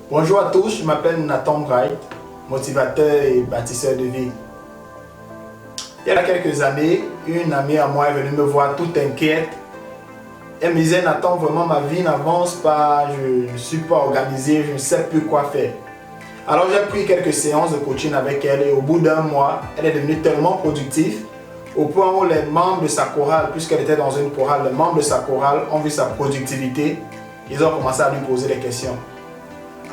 Bonjour à tous, je m'appelle Nathan Bright, motivateur et bâtisseur de vie. Il y a quelques années, une amie à moi est venue me voir toute inquiète. Elle me disait: Nathan, vraiment ma vie n'avance pas, je ne suis pas organisé, je ne sais plus quoi faire. Alors j'ai pris quelques séances de coaching avec elle et au bout d'un mois, elle est devenue tellement productive au point où les membres de sa chorale, puisqu'elle était dans une chorale, les membres de sa chorale ont vu sa productivité, ils ont commencé à lui poser des questions.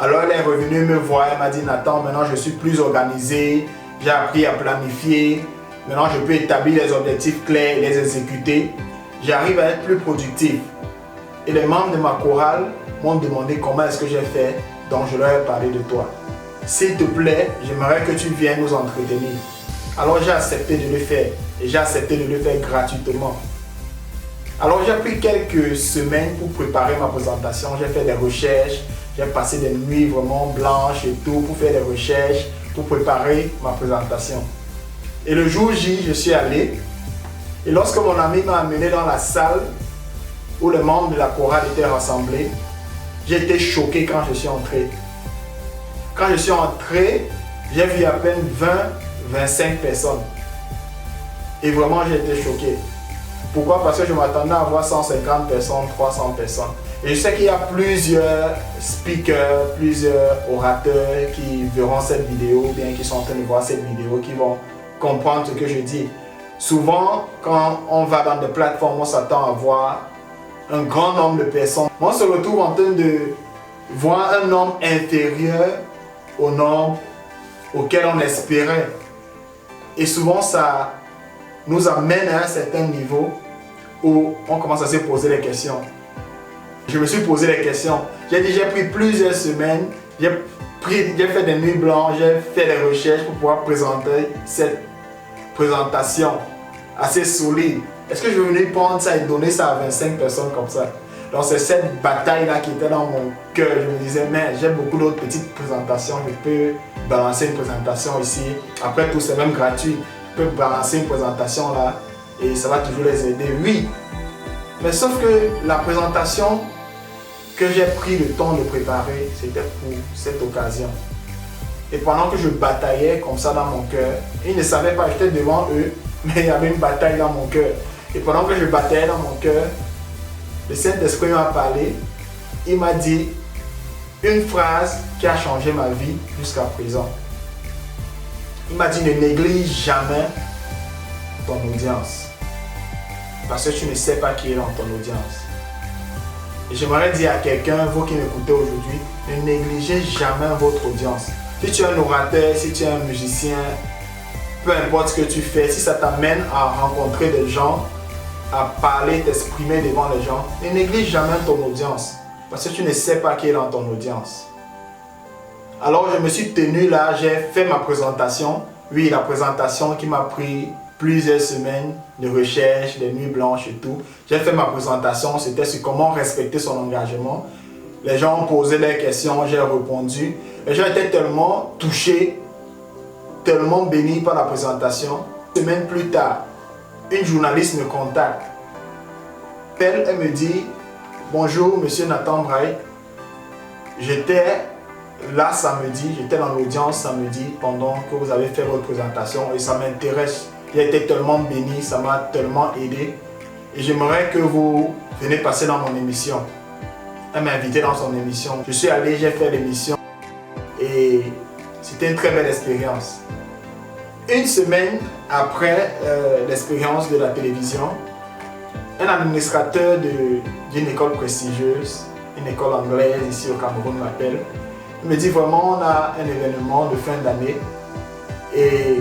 Alors elle est revenue me voir, elle m'a dit: Nathan, maintenant je suis plus organisé, j'ai appris à planifier, maintenant je peux établir des objectifs clairs et les exécuter, j'arrive à être plus productif. Et les membres de ma chorale m'ont demandé comment est-ce que j'ai fait, donc je leur ai parlé de toi. S'il te plaît, j'aimerais que tu viennes nous entretenir. Alors j'ai accepté de le faire et j'ai accepté de le faire gratuitement. Alors j'ai pris quelques semaines pour préparer ma présentation, j'ai fait des recherches, j'ai passé des nuits vraiment blanches et tout pour faire des recherches, pour préparer ma présentation. Et le jour J, je suis allé et lorsque mon ami m'a amené dans la salle où les membres de la chorale étaient rassemblés, j'ai été choqué quand je suis entré. Quand je suis entré, j'ai vu à peine 20-25 personnes. Et vraiment, j'ai été choqué. Pourquoi? Parce que je m'attendais à voir 150 personnes, 300 personnes. Et je sais qu'il y a plusieurs speakers, plusieurs orateurs qui verront cette vidéo, ou bien qui sont en train de voir cette vidéo, qui vont comprendre ce que je dis. Souvent, quand on va dans des plateformes, on s'attend à voir un grand nombre de personnes. On se retrouve en train de voir un nombre inférieur au nombre auquel on espérait. Et souvent, ça nous amène à un certain niveau où on commence à se poser des questions. Je me suis posé des questions. J'ai pris plusieurs semaines, j'ai fait des nuits blanches, j'ai fait des recherches pour pouvoir présenter cette présentation assez solide. Est-ce que je vais venir prendre ça et donner ça à 25 personnes comme ça? Donc c'est cette bataille-là qui était dans mon cœur. Je me disais, mais j'ai beaucoup d'autres petites présentations, je peux balancer une présentation ici. Après tout, c'est même gratuit. Je peux balancer une présentation là et ça va toujours les aider. Oui, mais sauf que la présentation que j'ai pris le temps de préparer, c'était pour cette occasion. Et pendant que je bataillais comme ça dans mon cœur, ils ne savaient pas, j'étais devant eux, mais il y avait une bataille dans mon cœur. Et pendant que je bataillais dans mon cœur, le Saint-Esprit m'a parlé, il m'a dit une phrase qui a changé ma vie jusqu'à présent. Il m'a dit: ne néglige jamais ton audience. Parce que tu ne sais pas qui est dans ton audience. Et j'aimerais dire à quelqu'un, vous qui m'écoutez aujourd'hui, ne négligez jamais votre audience. Si tu es un orateur, si tu es un musicien, peu importe ce que tu fais, si ça t'amène à rencontrer des gens, à parler, t'exprimer devant les gens, ne néglige jamais ton audience. Parce que tu ne sais pas qui est dans ton audience. Alors je me suis tenu là, j'ai fait ma présentation. Oui, la présentation qui m'a pris plusieurs semaines de recherche, des nuits blanches et tout. J'ai fait ma présentation, c'était sur comment respecter son engagement. Les gens ont posé des questions, j'ai répondu. Les gens étaient tellement touchés, tellement bénis par la présentation. Une semaine plus tard, une journaliste me contacte. Elle me dit: bonjour monsieur Nathan Bright, j'étais là samedi, j'étais dans l'audience samedi pendant que vous avez fait votre présentation et ça m'intéresse. J'ai été tellement béni, ça m'a tellement aidé et j'aimerais que vous venez passer dans mon émission. Elle m'a invité dans son émission. Je suis allé, j'ai fait l'émission et c'était une très belle expérience. Une semaine après l'expérience de la télévision, un administrateur d'une école prestigieuse, une école anglaise ici au Cameroun m'appelle. Il me dit: vraiment, on a un événement de fin d'année et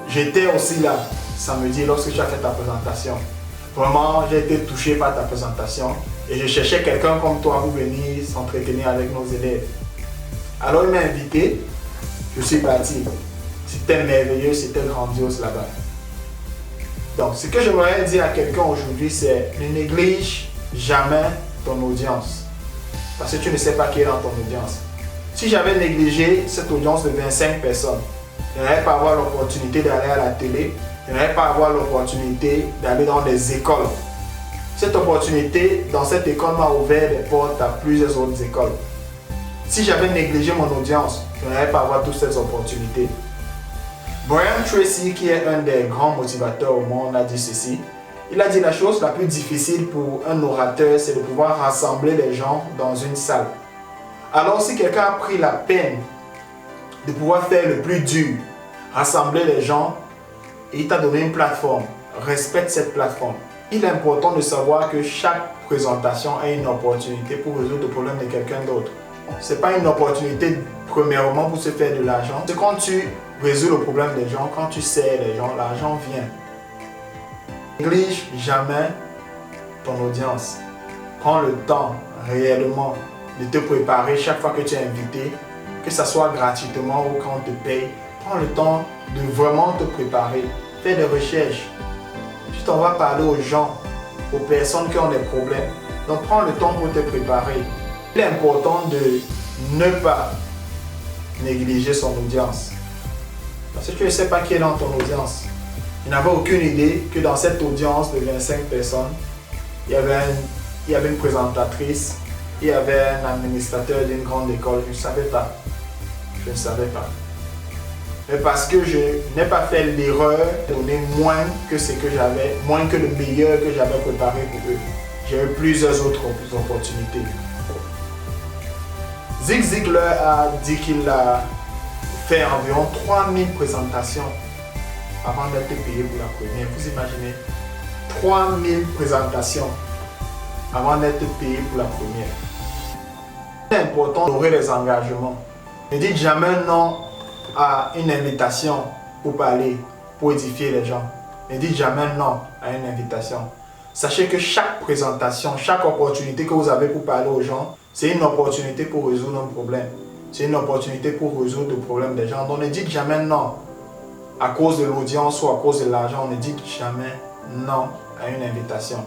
j'étais aussi là samedi lorsque tu as fait ta présentation. Vraiment, j'ai été touché par ta présentation et je cherchais quelqu'un comme toi pour venir s'entretenir avec nos élèves. Alors il m'a invité, je suis parti. C'était merveilleux, c'était grandiose là-bas. Donc, ce que j'aimerais dire à quelqu'un aujourd'hui, c'est: ne néglige jamais ton audience. Parce que tu ne sais pas qui est dans ton audience. Si j'avais négligé cette audience de 25 personnes, je n'allais pas avoir l'opportunité d'aller à la télé, je n'allais pas avoir l'opportunité d'aller dans des écoles. Cette opportunité dans cette école m'a ouvert les portes à plusieurs autres écoles. Si j'avais négligé mon audience, je n'allais pas avoir toutes ces opportunités. Brian Tracy, qui est un des grands motivateurs au monde, a dit ceci. Il a dit la chose la plus difficile pour un orateur, c'est de pouvoir rassembler les gens dans une salle. Alors si quelqu'un a pris la peine de pouvoir faire le plus dur, rassembler les gens, et il t'a donné une plateforme, respecte cette plateforme. Il est important de savoir que chaque présentation est une opportunité pour résoudre le problème de quelqu'un d'autre. Ce n'est pas une opportunité premièrement pour se faire de l'argent. C'est quand tu résous le problème des gens, quand tu sers les gens, l'argent vient. Néglige jamais ton audience. Prends le temps réellement de te préparer chaque fois que tu es invité, que ce soit gratuitement ou quand on te paye. Prends le temps de vraiment te préparer. Fais des recherches. Tu t'en vas parler aux gens, aux personnes qui ont des problèmes. Donc prends le temps pour te préparer. Il est important de ne pas négliger son audience. Parce que tu ne sais pas qui est dans ton audience. Je n'avais aucune idée que dans cette audience de 25 personnes, il y avait une présentatrice, il y avait un administrateur d'une grande école. Je ne savais pas. Je ne savais pas. Mais parce que je n'ai pas fait l'erreur de donner moins que ce que j'avais, moins que le meilleur que j'avais préparé pour eux. J'ai eu plusieurs autres opportunités. Zig Ziglar a dit qu'il a fait environ 3000 présentations avant d'être payé pour la première. Vous imaginez 3000 présentations avant d'être payé pour la première. C'est important d'honorer les engagements. Ne dites jamais non à une invitation pour parler, pour édifier les gens. Ne dites jamais non à une invitation. Sachez que chaque présentation, chaque opportunité que vous avez pour parler aux gens, c'est une opportunité pour résoudre un problème. C'est une opportunité pour résoudre le problème des gens. Donc ne dites jamais non à cause de l'audience ou à cause de l'argent. Ne dites jamais non à une invitation.